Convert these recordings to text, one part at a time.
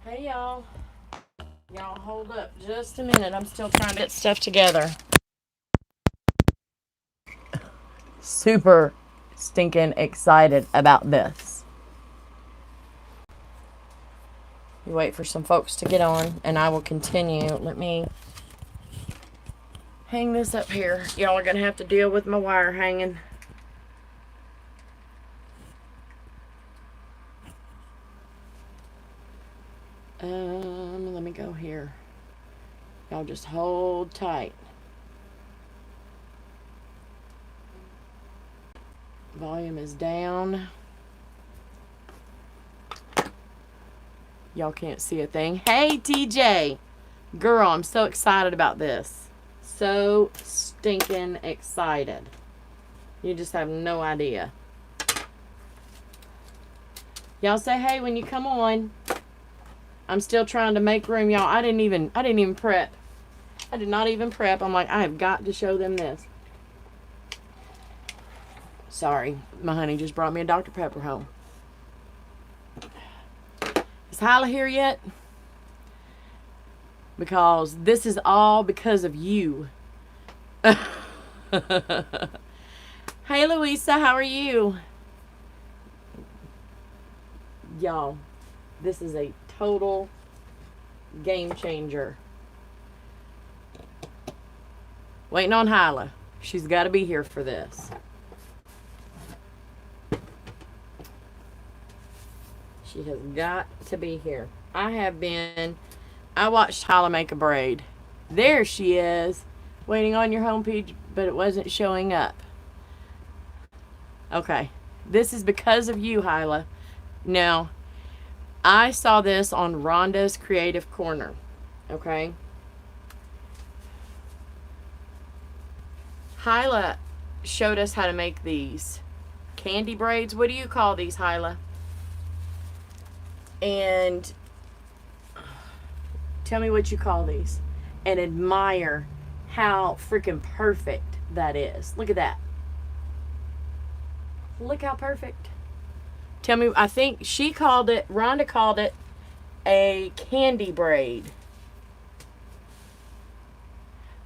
Hey y'all. Y'all hold up just a minute. I'm still trying to get stuff together. Super stinking excited about this. You wait for some folks to get on and I will continue. Let me hang this up here. Y'all are going to have to deal with my wire hanging. Let me go here. Y'all just hold tight. Volume is down. Y'all can't see a thing. Hey, TJ. Girl, I'm so excited about this. So stinking excited. You just have no idea. Y'all say hey when you come on. I'm still trying to make room, y'all. I didn't even prep. I did not even prep. I'm like, I have got to show them this. Sorry, my honey just brought me a Dr. Pepper home. Is Hyla here yet? Because this is all because of you. Hey, Louisa, how are you? Y'all, this is a total game changer. Waiting on Hyla. She's got to be here for this. She has got to be here. I watched Hyla make a braid. There she is, waiting on your home page, but it wasn't showing up. Okay, this is because of you, Hyla. Now, I saw this on Rhonda's Creative Corner, okay? Hyla showed us how to make these candy braids. What do you call these, Hyla? And tell me what you call these. And admire how freaking perfect that is. Look at that. Look how perfect. Tell me, I think Rhonda called it a candy braid.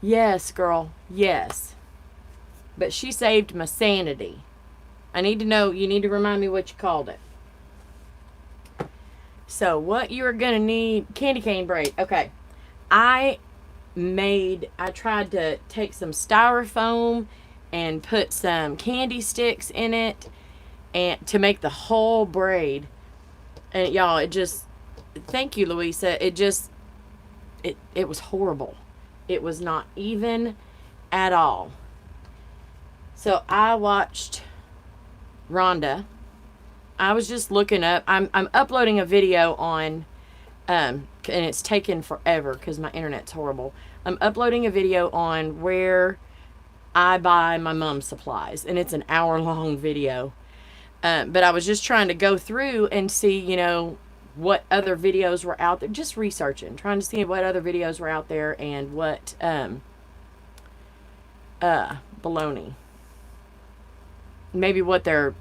Yes, girl. Yes. But she saved my sanity. I need to know, you need to remind me what you called it. So what you're going to need, candy cane braid. Okay. I tried to take some styrofoam and put some candy sticks in it and to make the whole braid. And y'all, thank you, Louisa. It was horrible. It was not even at all. So I watched Rhonda. I was just looking up. I'm uploading a video on, and it's taken forever because my internet's horrible. I'm uploading a video on where I buy my mom's supplies, and it's an hour-long video. But I was just trying to go through and see, what other videos were out there. Just researching, trying to see what other videos were out there and what, baloney. Maybe what their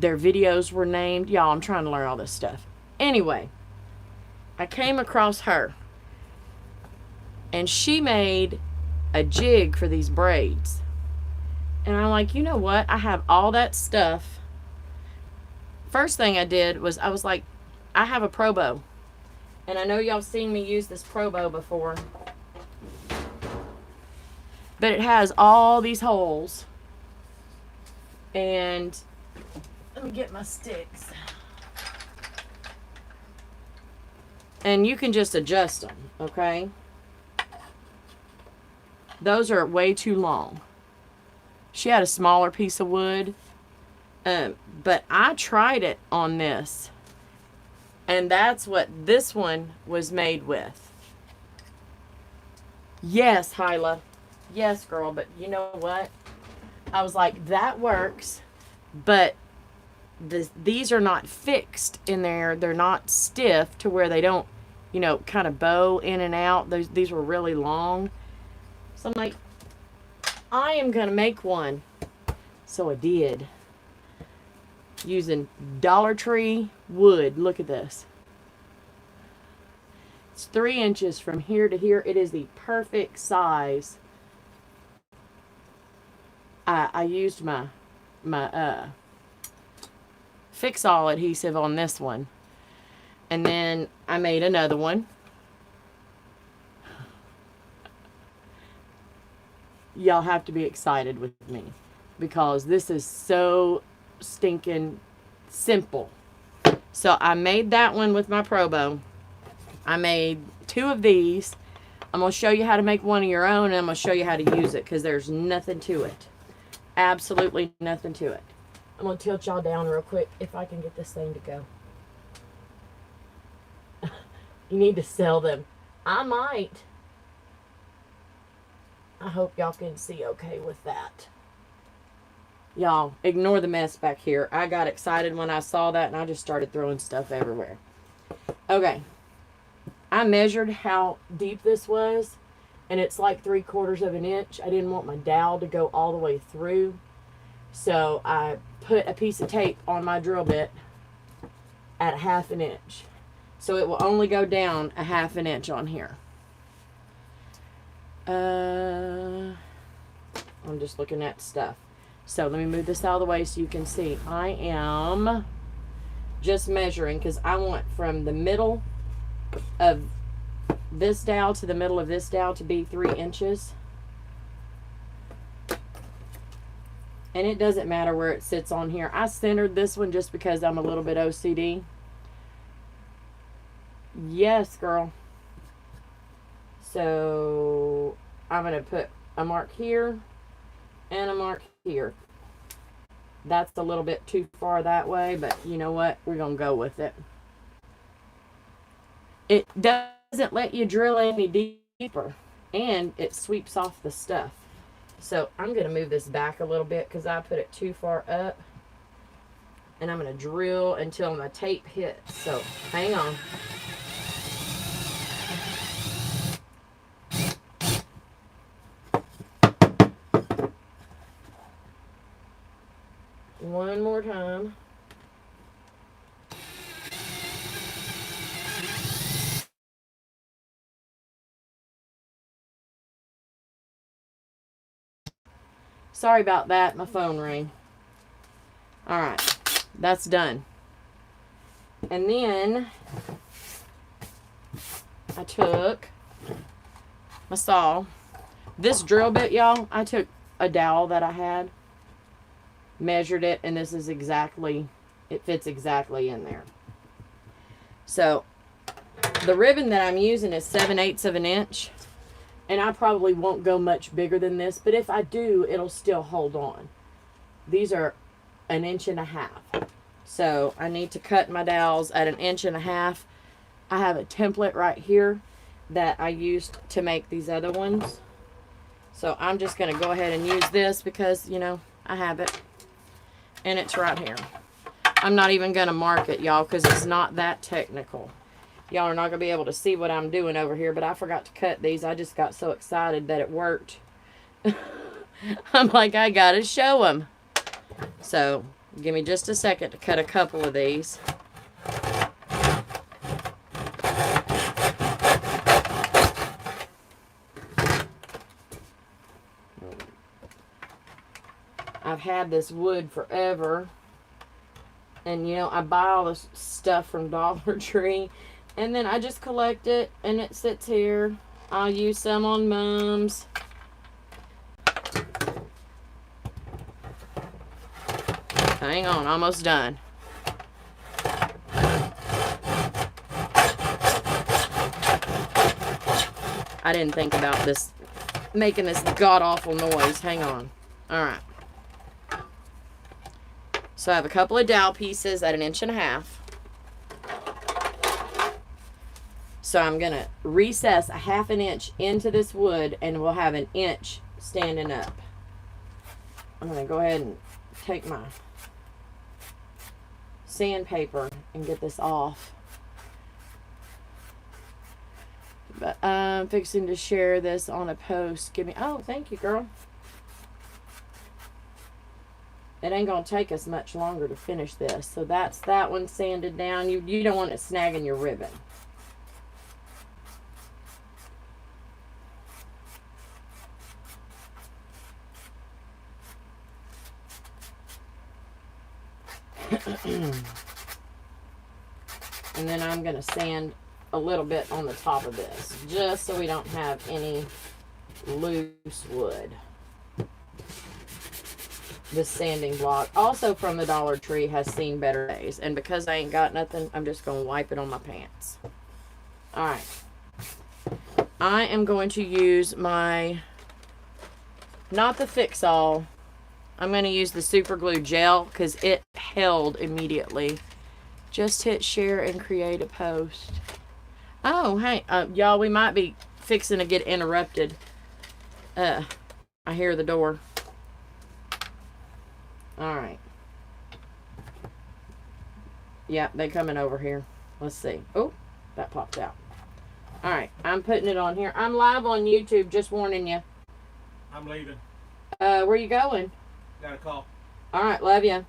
videos were named. Y'all, I'm trying to learn all this stuff. Anyway, I came across her. And she made a jig for these braids. And I'm like, you know what? I have all that stuff. First thing I did was I was like, I have a Pro Bow. And I know y'all seen me use this Pro Bow before. But it has all these holes. And let me get my sticks. And you can just adjust them, okay? Those are way too long. She had a smaller piece of wood. But I tried it on this. And that's what this one was made with. Yes, Hyla. Yes, girl. But you know what? I was like, that works. But these are not fixed in there. They're not stiff to where they don't, kind of bow in and out. These were really long. So I'm like, I am going to make one. So I did. Using Dollar Tree wood. Look at this. It's 3 inches from here to here. It is the perfect size. I used my Fix-All adhesive on this one. And then I made another one. Y'all have to be excited with me because this is so stinking simple. So I made that one with my Probo. I made 2 of these. I'm going to show you how to make one of your own, and I'm going to show you how to use it because there's nothing to it. Absolutely nothing to it. I'm going to tilt y'all down real quick if I can get this thing to go. You need to sell them. I might. I hope y'all can see okay with that. Y'all, ignore the mess back here. I got excited when I saw that and I just started throwing stuff everywhere. Okay. I measured how deep this was and it's like 3/4 of an inch. I didn't want my dowel to go all the way through. So I put a piece of tape on my drill bit at 1/2 inch. So it will only go down 1/2 inch on here. I'm just looking at stuff. So let me move this out of the way so you can see. I am just measuring because I want from the middle of this dowel to the middle of this dowel to be 3 inches. And it doesn't matter where it sits on here. I centered this one just because I'm a little bit OCD. Yes, girl. So I'm going to put a mark here and a mark here. That's a little bit too far that way, but you know what? We're going to go with it. It doesn't let you drill any deeper, and it sweeps off the stuff. So I'm going to move this back a little bit because I put it too far up. And I'm going to drill until my tape hits. So hang on. One more time. Sorry about that. My phone rang. Alright. That's done. And then I took my saw. This drill bit, y'all, I took a dowel that I had, measured it, and this is exactly, it fits exactly in there. So the ribbon that I'm using is 7/8 of an inch, and I probably won't go much bigger than this, but if I do, it'll still hold on. These are 1.5 inches. So I need to cut my dowels at 1.5 inches. I have a template right here that I used to make these other ones. So I'm just going to go ahead and use this because, you know, I have it. And it's right here. I'm not even going to mark it, y'all, because it's not that technical. Y'all are not going to be able to see what I'm doing over here, but I forgot to cut these. I just got so excited that it worked. I'm like, I got to show them. So give me just a second to cut a couple of these. I've had this wood forever. And, you know, I buy all this stuff from Dollar Tree. And then I just collect it. And it sits here. I'll use some on mums. Hang on, almost done. I didn't think about this, making this god-awful noise. Hang on. Alright. So I have a couple of dowel pieces at 1.5 inches. So I'm going to recess 1/2 inch into this wood, and we'll have 1 inch standing up. I'm going to go ahead and take my sandpaper and get this off. But I'm fixing to share this on a post. Give me, oh, thank you, girl. It ain't gonna take us much longer to finish this. So that's that one sanded down. You don't want it snagging your ribbon. And then I'm going to sand a little bit on the top of this, just so we don't have any loose wood. This sanding block, also from the Dollar Tree, has seen better days. And because I ain't got nothing, I'm just going to wipe it on my pants. Alright. I am going to use my, not the Fix-All, I'm going to use the Super Glue Gel because it held immediately. Just hit share and create a post. Oh, hey, y'all, we might be fixing to get interrupted. I hear the door. Alright. Yeah, they coming over here. Let's see. Oh, that popped out. Alright, I'm putting it on here. I'm live on YouTube, just warning you. I'm leaving. Where you going? Got a call. Alright, love you.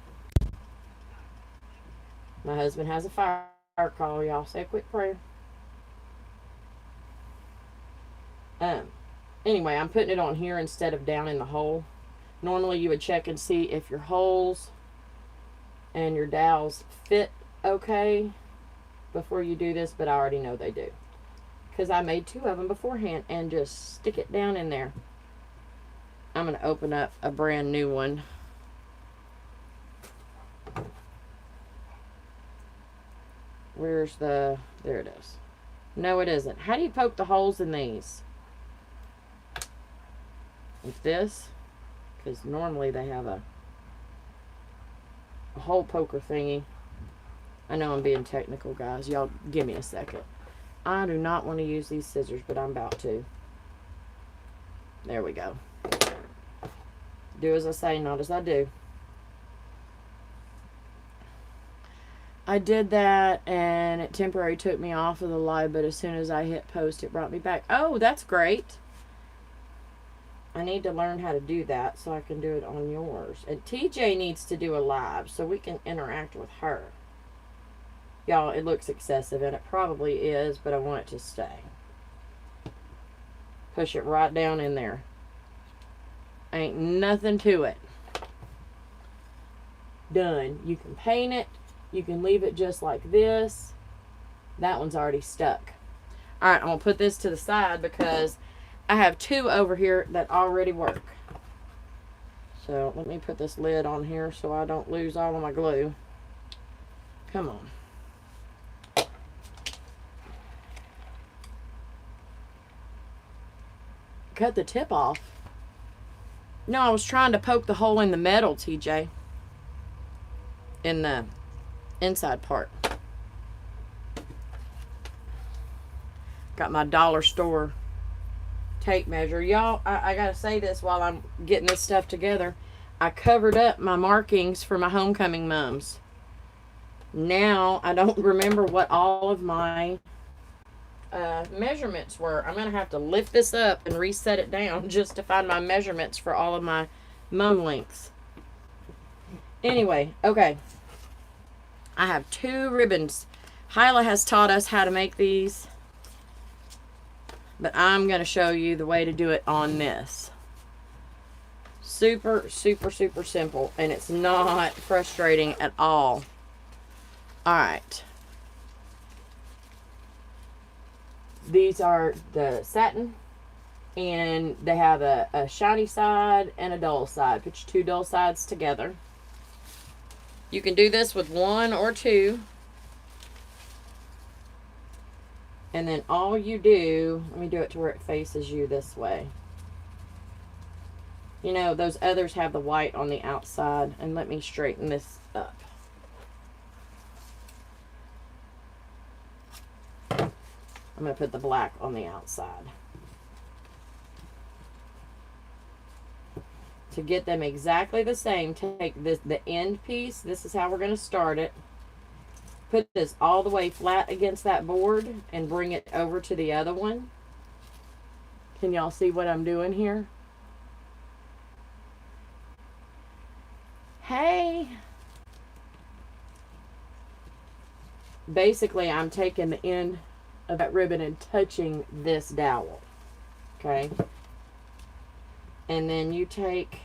My husband has a fire call, y'all. Say a quick prayer. Anyway, I'm putting it on here instead of down in the hole. Normally you would check and see if your holes and your dowels fit okay before you do this, but I already know they do. Because I made 2 of them beforehand and just stick it down in there. I'm going to open up a brand new one. Where's the... There it is. No, it isn't. How do you poke the holes in these? With this? Because normally they have a hole poker thingy. I know I'm being technical, guys. Y'all give me a second. I do not want to use these scissors, but I'm about to. There we go. Do as I say, not as I do. I did that, and it temporarily took me off of the live, but as soon as I hit post, it brought me back. Oh, that's great. I need to learn how to do that so I can do it on yours. And TJ needs to do a live so we can interact with her. Y'all, it looks excessive, and it probably is, but I want it to stay. Push it right down in there. Ain't nothing to it. Done. You can paint it. You can leave it just like this. That one's already stuck. Alright, I'm going to put this to the side because I have 2 over here that already work. So let me put this lid on here so I don't lose all of my glue. Come on. Cut the tip off. No, I was trying to poke the hole in the metal, TJ. In the inside part. Got my dollar store tape measure. Y'all, I gotta say this while I'm getting this stuff together. I covered up my markings for my homecoming mums. Now, I don't remember what all of my measurements were. I'm gonna have to lift this up and reset it down just to find my measurements for all of my mum lengths. Anyway, okay. I have 2 ribbons. Hyla has taught us how to make these, but I'm going to show you the way to do it on this. Super, super, super simple, and it's not frustrating at all. Alright. These are the satin, and they have a shiny side and a dull side. Put your 2 dull sides together. You can do this with 1 or 2. And then all you do, let me do it to where it faces you this way. You know, those others have the white on the outside. And let me straighten this up. I'm going to put the black on the outside. To get them exactly the same, take this, the end piece. This is how we're going to start it. Put this all the way flat against that board and bring it over to the other one. Can y'all see what I'm doing here? Hey! Basically, I'm taking the end of that ribbon and touching this dowel. Okay? And then you take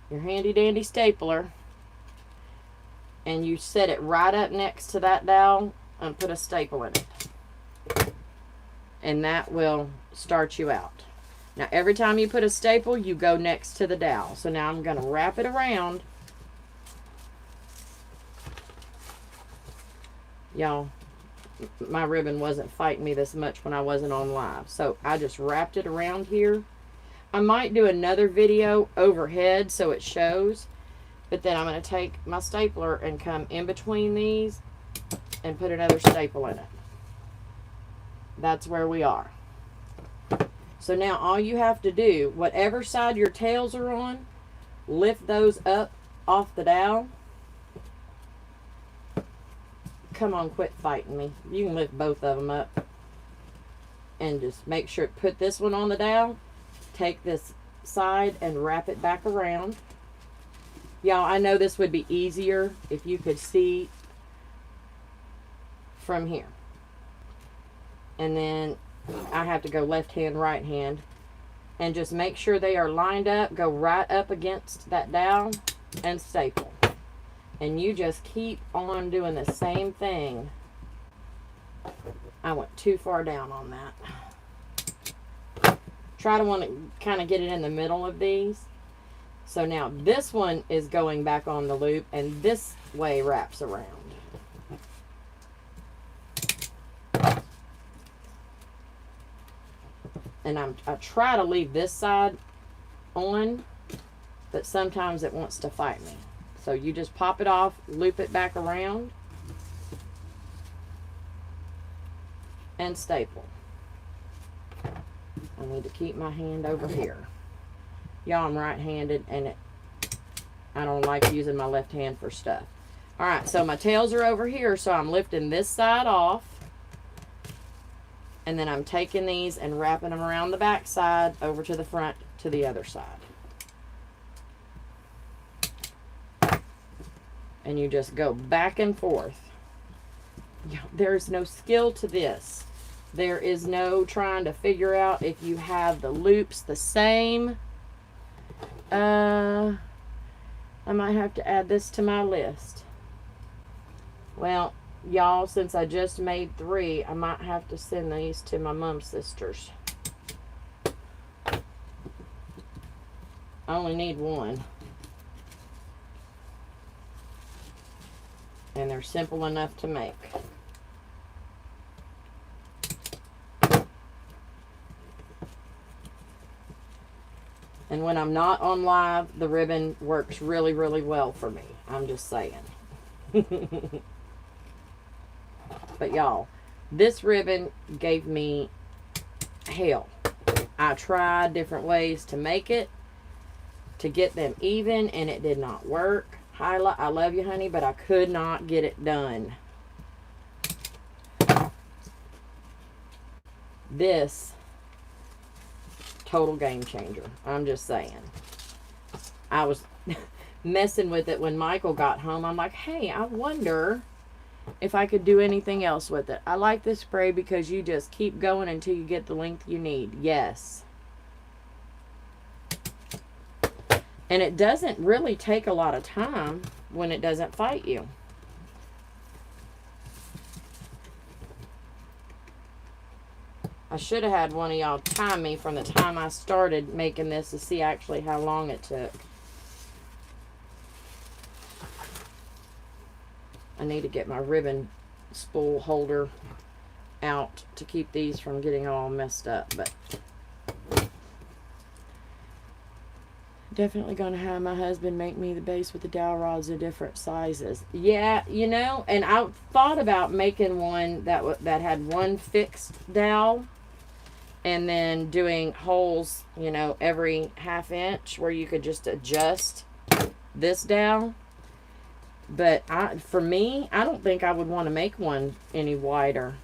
your handy dandy stapler and you set it right up next to that dowel and put a staple in it. And that will start you out. Now every time you put a staple, you go next to the dowel. So now I'm going to wrap it around. Y'all, my ribbon wasn't fighting me this much when I wasn't on live. So I just wrapped it around here. I might do another video overhead so it shows. But then I'm going to take my stapler and come in between these and put another staple in it. That's where we are. So now all you have to do, whatever side your tails are on, lift those up off the dowel. Come on, quit fighting me. You can lift both of them up. And just make sure, put this one on the dowel. Take this side and wrap it back around. Y'all, I know this would be easier if you could see from here. And then I have to go left hand, right hand. And just make sure they are lined up. Go right up against that dowel and staple. And you just keep on doing the same thing. I went too far down on that. Try to want to kind of get it in the middle of these. So now this one is going back on the loop and this way wraps around. And I try to leave this side on, but sometimes it wants to fight me. So you just pop it off, loop it back around, and staple. I need to keep my hand over here. Y'all, I'm right-handed, and I don't like using my left hand for stuff. Alright, so my tails are over here, so I'm lifting this side off. And then I'm taking these and wrapping them around the back side over to the front to the other side. And you just go back and forth. There's no skill to this. There is no trying to figure out if you have the loops the same. I might have to add this to my list. Well, y'all, since I just made 3, I might have to send these to my mom's sisters. I only need 1. And they're simple enough to make. And when I'm not on live, the ribbon works really, really well for me. I'm just saying. But y'all, this ribbon gave me hell. I tried different ways to make it, to get them even, and it did not work. I love you, honey, but I could not get it done. This, total game changer. I'm just saying. I was messing with it when Michael got home. I'm like, hey, I wonder if I could do anything else with it. I like this spray because you just keep going until you get the length you need. Yes. And it doesn't really take a lot of time when it doesn't fight you. I should have had one of y'all time me from the time I started making this to see actually how long it took. I need to get my ribbon spool holder out to keep these from getting all messed up, but definitely gonna have my husband make me the base with the dowel rods of different sizes. Yeah, you know, and I thought about making one that had one fixed dowel and then doing holes, you know, every ½ inch where you could just adjust this dowel. But for me, I don't think I would want to make one any wider.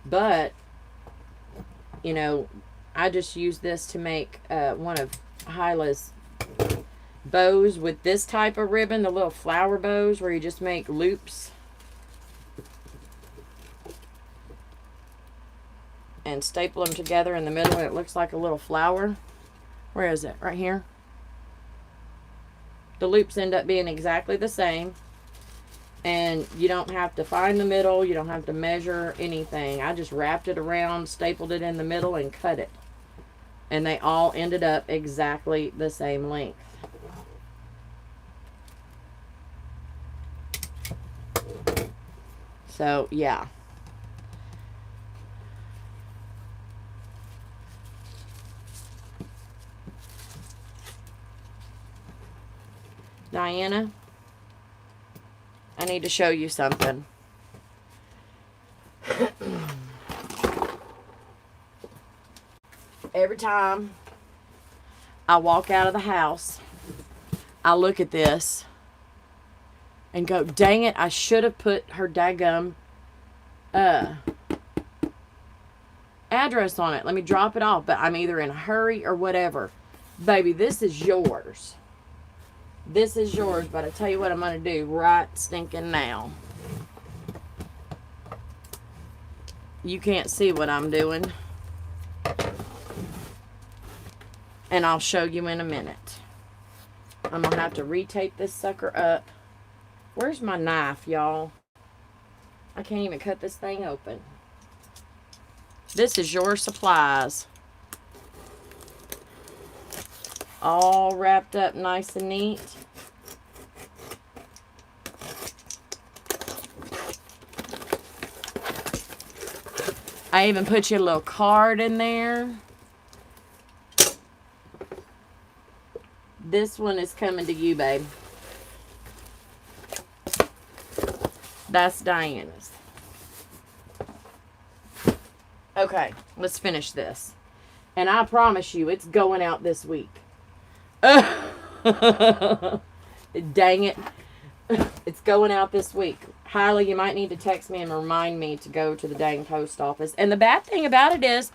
But, you know, I just use this to make one of Hyla's bows with this type of ribbon, the little flower bows where you just make loops and staple them together in the middle and it looks like a little flower. Where is it? Right here. The loops end up being exactly the same. And you don't have to find the middle. You don't have to measure anything. I just wrapped it around, stapled it in the middle, and cut it. And they all ended up exactly the same length. So, yeah. Diana, I need to show you something. Every time I walk out of the house, I look at this and go, dang it, I should have put her daggum address on it. Let me drop it off. But I'm either in a hurry or whatever. Baby, this is yours. This is yours, but I tell you what I'm going to do right stinking now. You can't see what I'm doing. And I'll show you in a minute. I'm going to have to retape this sucker up. Where's my knife, y'all? I can't even cut this thing open. This is your supplies. All wrapped up nice and neat. I even put you a little card in there. This one is coming to you, babe. That's Diana's. Okay, let's finish this. And I promise you, it's going out this week. Dang it. It's going out this week. Hyla, you might need to text me and remind me to go to the dang post office. And the bad thing about it is,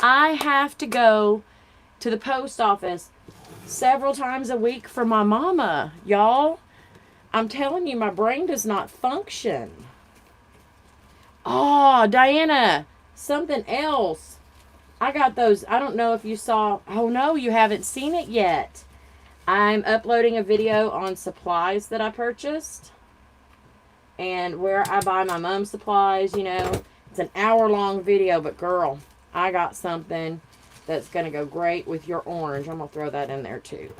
I have to go to the post office several times a week for my mama, y'all. I'm telling you, my brain does not function. Oh, Diana, something else. I got those. I don't know if you saw. Oh, no, you haven't seen it yet. I'm uploading a video on supplies that I purchased. And where I buy my mom's supplies, you know. It's an hour-long video, but girl, I got something that's going to go great with your orange. I'm going to throw that in there too.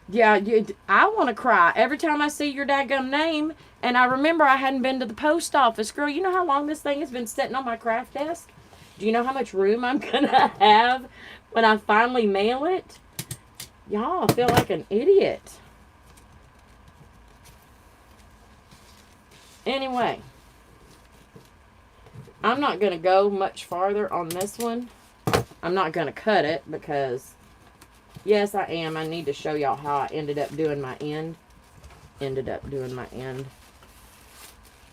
Yeah, I want to cry every time I see your daggum name. And I remember I hadn't been to the post office. Girl, you know how long this thing has been sitting on my craft desk? Do you know how much room I'm going to have when I finally mail it? Y'all, I feel like an idiot. Anyway, I'm not going to go much farther on this one. I'm not going to cut it because, yes, I am. I need to show y'all how I ended up doing my end.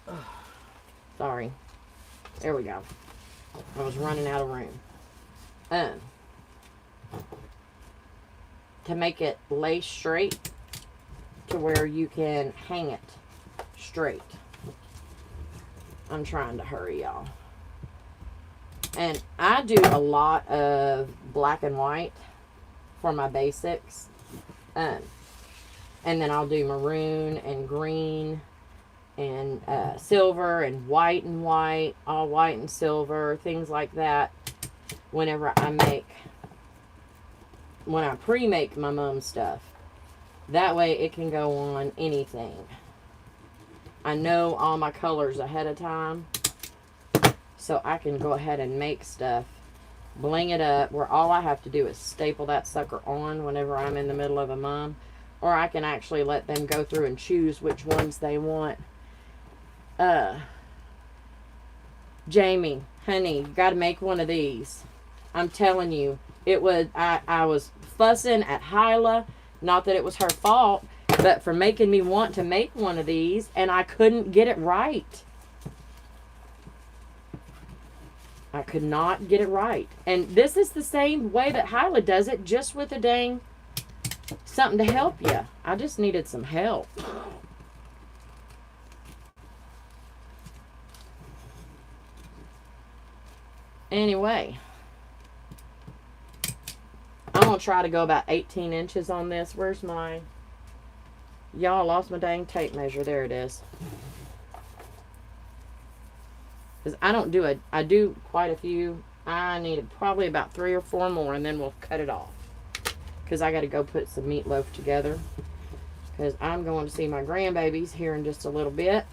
Ugh, sorry. There we go. I was running out of room. To make it lay straight to where you can hang it straight. I'm trying to hurry, y'all. And I do a lot of black and white for my basics. And then I'll do maroon and green and silver and white, all white and silver, things like that. Whenever when I pre-make my mom's stuff. That way it can go on anything. I know all my colors ahead of time. So I can go ahead and make stuff, bling it up, where all I have to do is staple that sucker on whenever I'm in the middle of a mom. Or I can actually let them go through and choose which ones they want. Jamie, honey, you got to make one of these. I'm telling you, it was, I was fussing at Hyla. Not that it was her fault, but for making me want to make one of these, and I couldn't get it right. I could not get it right. And this is the same way that Hyla does it, just with a dang something to help you. I just needed some help. Anyway, I'm going to try to go about 18 inches on this. Where's my... Y'all, lost my dang tape measure. There it is. Because I don't do it. I do quite a few. I need probably about 3 or 4 more, and then we'll cut it off. Because I got to go put some meatloaf together. Because I'm going to see my grandbabies here in just a little bit.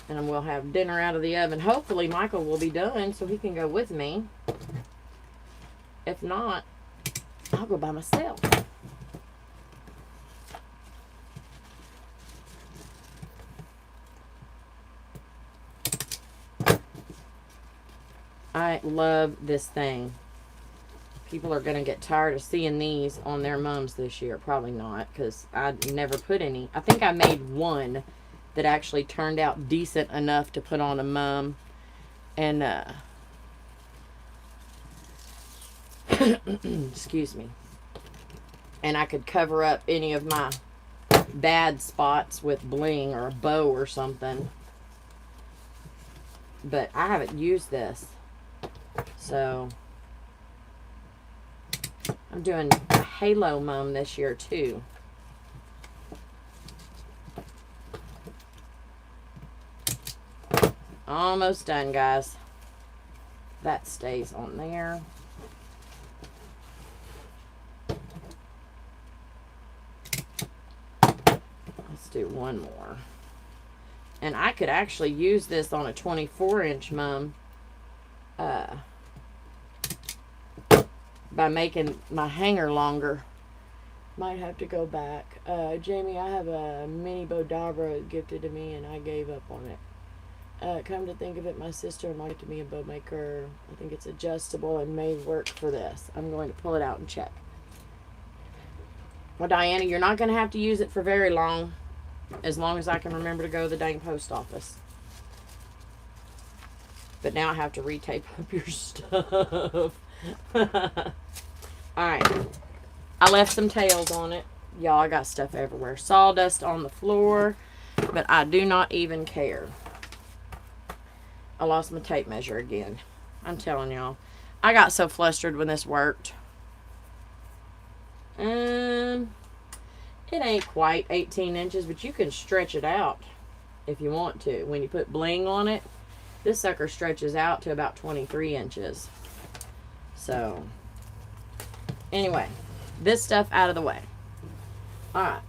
And we'll have dinner out of the oven. Hopefully Michael will be done so he can go with me. If not, I'll go by myself. I love this thing. People are going to get tired of seeing these on their mums this year. Probably not, because I never put any. I think I made one that actually turned out decent enough to put on a mum. And, excuse me. And I could cover up any of my bad spots with bling or a bow or something. But I haven't used this. So, I'm doing a halo mum this year too. Almost done, guys. That stays on there. Let's do one more. And I could actually use this on a 24-inch mum by making my hanger longer. Might have to go back. Jamie, I have a mini Bodabra gifted to me and I gave up on it. Come to think of it, my sister marketed me a bow maker. I think it's adjustable and may work for this. I'm going to pull it out and check. Well, Diana, you're not going to have to use it for very long. As long as I can remember to go to the dang post office. But now I have to retape up your stuff. Alright. I left some tails on it. Y'all, I got stuff everywhere. Sawdust on the floor. But I do not even care. I lost my tape measure again. I'm telling y'all. I got so flustered when this worked. It ain't quite 18 inches, but you can stretch it out if you want to. When you put bling on it, this sucker stretches out to about 23 inches. So, anyway, this stuff out of the way. Alright.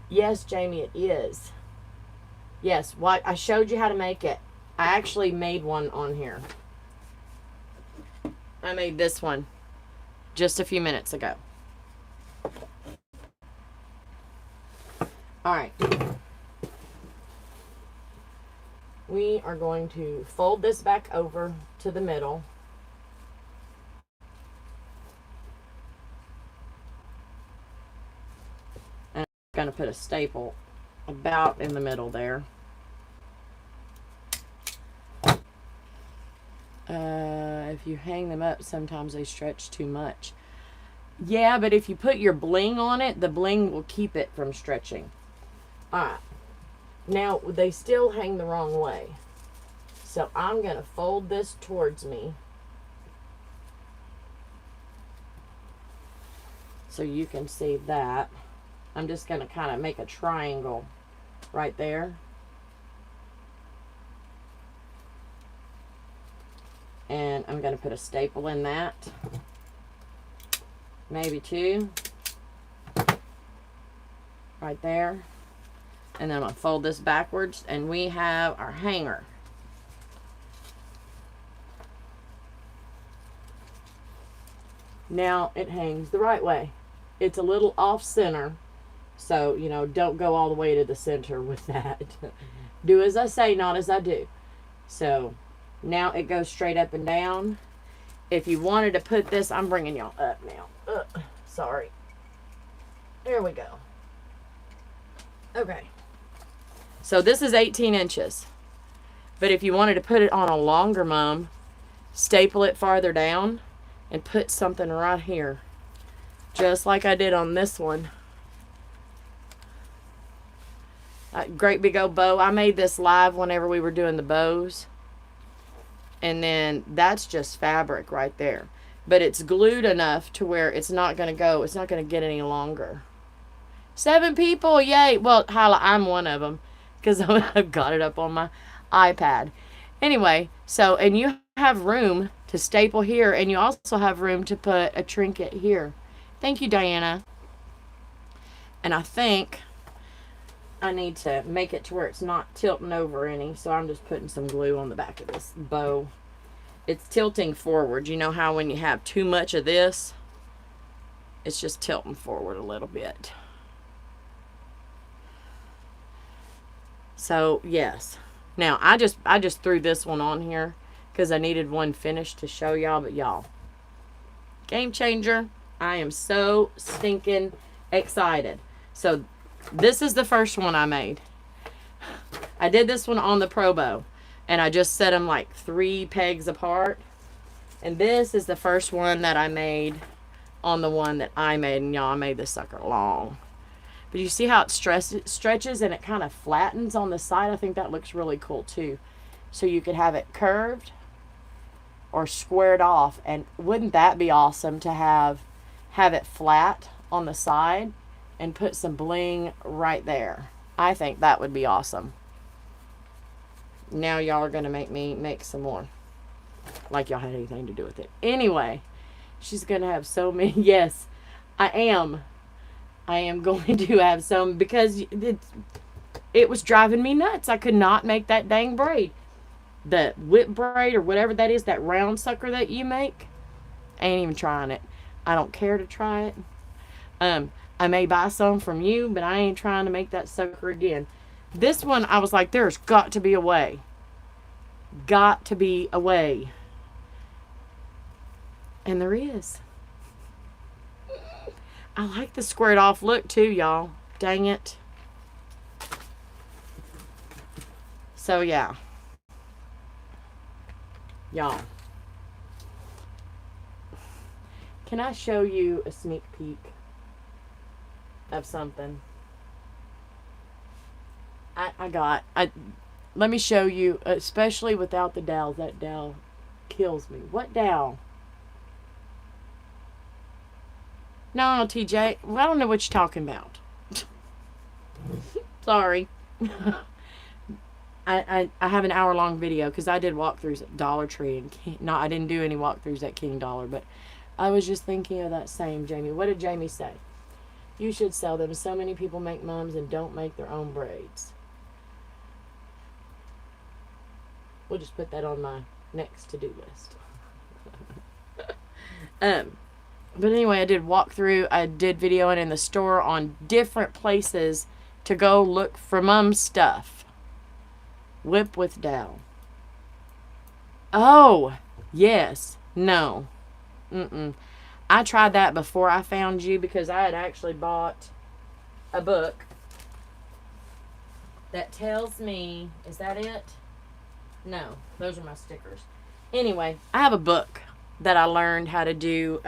Yes, Jamie, it is. Yes, what I showed you how to make it. I actually made one on here. I made this one just a few minutes ago. Alright. We are going to fold this back over to the middle. And I'm going to put a staple about in the middle there. If you hang them up, sometimes they stretch too much. Yeah, but if you put your bling on it, the bling will keep it from stretching. Alright. Now, they still hang the wrong way. So I'm going to fold this towards me. So you can see that. I'm just going to kind of make a triangle right there. And I'm going to put a staple in that. Maybe 2. Right there. And then I'm going to fold this backwards. And we have our hanger. Now it hangs the right way. It's a little off center. So, you know, don't go all the way to the center with that. Do as I say, not as I do. So, now it goes straight up and down. If you wanted to put this, I'm bringing y'all up now. Sorry. There we go. Okay. So this is 18 inches. But if you wanted to put it on a longer mum, staple it farther down and put something right here. Just like I did on this one. Great big old bow. I made this live whenever we were doing the bows. And then that's just fabric right there. But it's glued enough to where it's not going to go. It's not going to get any longer. 7 people, yay. Well, Hyla, I'm one of them. Because I've got it up on my iPad. Anyway, so, and you have room to staple here. And you also have room to put a trinket here. Thank you, Diana. And I think I need to make it to where it's not tilting over any. So I'm just putting some glue on the back of this bow. It's tilting forward. You know how when you have too much of this, it's just tilting forward a little bit. So, yes. Now, I just threw this one on here because I needed one finished to show y'all. But y'all, game changer. I am so stinking excited. So, this is the first one I made. I did this one on the Pro Bow. And I just set them like 3 pegs apart. And this is the first one that I made on the one that I made. And y'all, I made this sucker long. But you see how it stretches and it kind of flattens on the side? I think that looks really cool too. So you could have it curved or squared off. And wouldn't that be awesome to have it flat on the side and put some bling right there? I think that would be awesome. Now y'all are going to make me make some more. Like y'all had anything to do with it. Anyway, she's going to have so many. Yes, I am. I am going to have some because it was driving me nuts. I could not make that dang braid. The whip braid or whatever that is, that round sucker that you make. I ain't even trying it. I don't care to try it. I may buy some from you, but I ain't trying to make that sucker again. This one, I was like, there's got to be a way. Got to be a way. And there is. I like the squared off look too, y'all. Dang it. So, yeah. Y'all. Can I show you a sneak peek of something? Let me show you, especially without the dowels. That dowel kills me. What dowel? No, TJ. Well, I don't know what you're talking about. Sorry. I have an hour-long video because I did walkthroughs at Dollar Tree. And I didn't do any walkthroughs at King Dollar, but I was just thinking of that same Jamie. What did Jamie say? You should sell them. So many people make mums and don't make their own braids. We'll just put that on my next to-do list. But anyway, I did walkthrough. I did videoing in the store on different places to go look for mum stuff. Whip with dowel. Oh, yes. No. I tried that before I found you because I had actually bought a book that tells me, is that it? No, those are my stickers. Anyway, I have a book that I learned how to do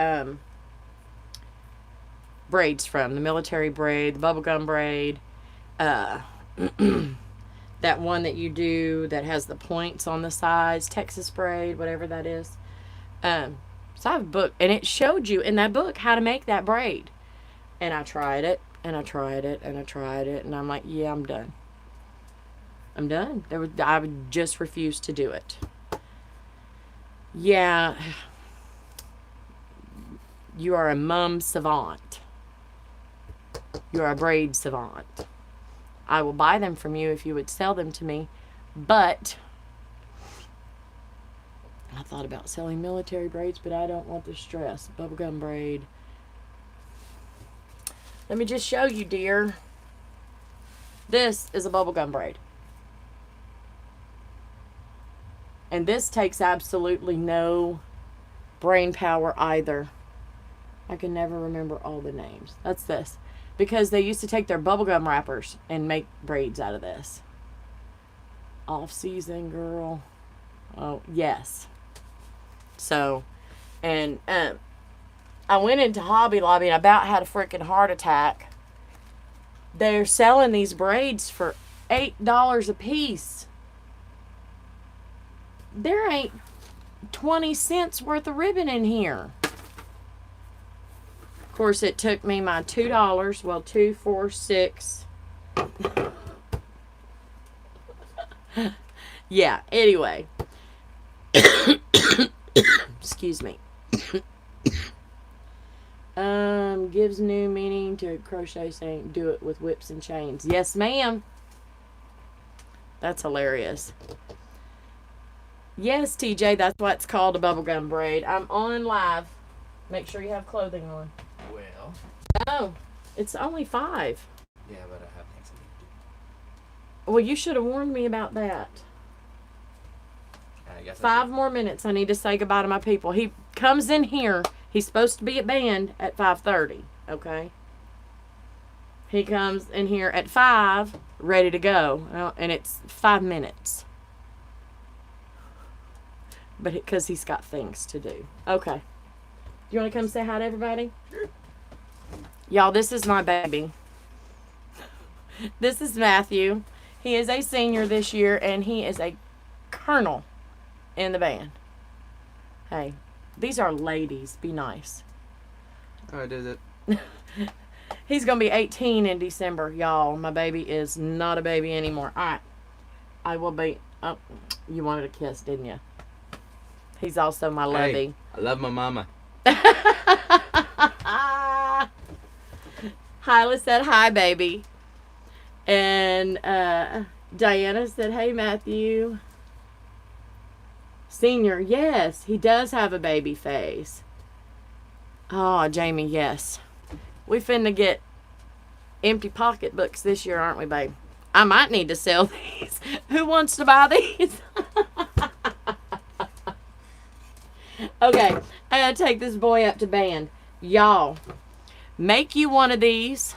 braids from. The military braid, the bubblegum braid, that one that you do that has the points on the sides, Texas braid, whatever that is. So I have a book, and it showed you in that book how to make that braid. And I tried it, and I tried it, and I tried it, and I'm like, yeah, I'm done. I'm done. I would just refuse to do it. Yeah. You are a mum savant. You are a braid savant. I will buy them from you if you would sell them to me. But I thought about selling military braids, but I don't want the stress. Bubblegum braid. Let me just show you, dear. This is a bubblegum braid. And this takes absolutely no brain power either. I can never remember all the names. That's this. Because they used to take their bubblegum wrappers and make braids out of this. Off season, girl. Oh, yes. So, and I went into Hobby Lobby and about had a freaking heart attack. They're selling these braids for $8 a piece. There ain't 20 cents worth of ribbon in here. Of course, it took me my $2. Well, 2, 4, 6. Yeah, anyway. Excuse me. Gives new meaning to crochet, saying do it with whips and chains. Yes, ma'am. That's hilarious. Yes, TJ, that's why it's called a bubblegum braid. I'm on live. Make sure you have clothing on. Well. Oh, it's only 5. Yeah, but I have things I need to do. Well, you should have warned me about that. I guess 5 more minutes. I need to say goodbye to my people. He comes in here. He's supposed to be at band at 5:30. Okay. He comes in here at 5, ready to go, and it's 5 minutes. But because he's got things to do. Okay. You want to come say hi to everybody? Sure. Y'all, this is my baby. This is Matthew. He is a senior this year, and he is a colonel in the band. Hey, these are ladies. Be nice. I did it. He's going to be 18 in December, y'all. My baby is not a baby anymore. All right. I will be... Oh, you wanted a kiss, didn't you? He's also my lovey. Hey, I love my mama. Hyla said, hi, baby. And Diana said, hey, Matthew. Senior, yes, he does have a baby face. Oh, Jamie, yes. We finna get empty pocketbooks this year, aren't we, babe? I might need to sell these. Who wants to buy these? Okay, I gotta take this boy up to band. Y'all, make you one of these.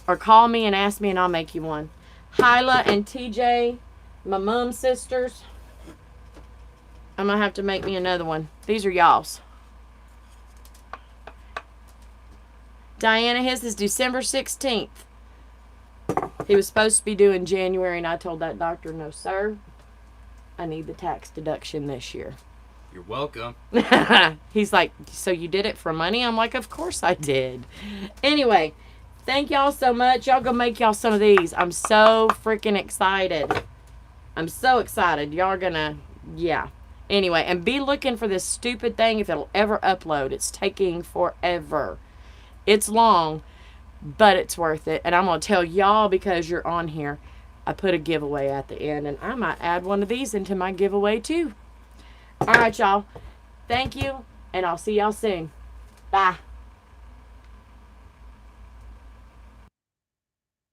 Or call me and ask me and I'll make you one. Hyla and TJ, my mom's sisters. I'm gonna have to make me another one. These are y'all's. Diana, his is December 16th. He was supposed to be due in January, and I told that doctor, no, sir. I need the tax deduction this year. You're welcome. He's like, so you did it for money? I'm like, of course I did. Anyway, thank y'all so much. Y'all go make y'all some of these. I'm so freaking excited. I'm so excited. Y'all are gonna, yeah. Anyway, and be looking for this stupid thing if it'll ever upload. It's taking forever. It's long, but it's worth it. And I'm going to tell y'all because you're on here. I put a giveaway at the end, and I might add one of these into my giveaway too. All right, y'all. Thank you, and I'll see y'all soon. Bye.